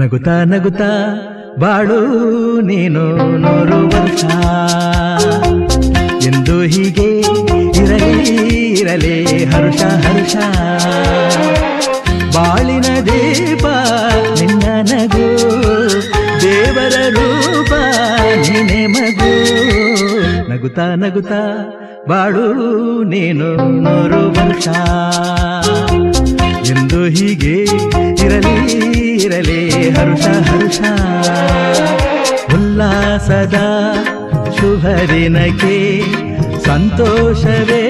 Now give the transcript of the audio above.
ನಗುತ್ತಾ ನಗುತ್ತಾ ಬಾಳು ನೀನು 100 ವರ್ಷ ಎಂದು ಹೀಗೆ ಇರಲಿ ಇರಲಿ ಹರ್ಷ ಹರ್ಷ. ಬಾಳಿನ ದೀಪ ನಿನ್ನ ನಗು, ದೇವರ ರೂಪ ನೀನೆ ಮಗು. ನಗುತ್ತಾ ನಗುತ್ತಾ ಬಾಳು ನೀನು 100 ವರ್ಷ ಎಂದು ಹೀಗೆ ಇರಲಿ ಇರಲಿ ಹರ್ಷ ಹರ್ಷ. ಉಲ್ಲಾಸದ ಶುಭ ದಿನಕ್ಕೆ ಸಂತೋಷವೇ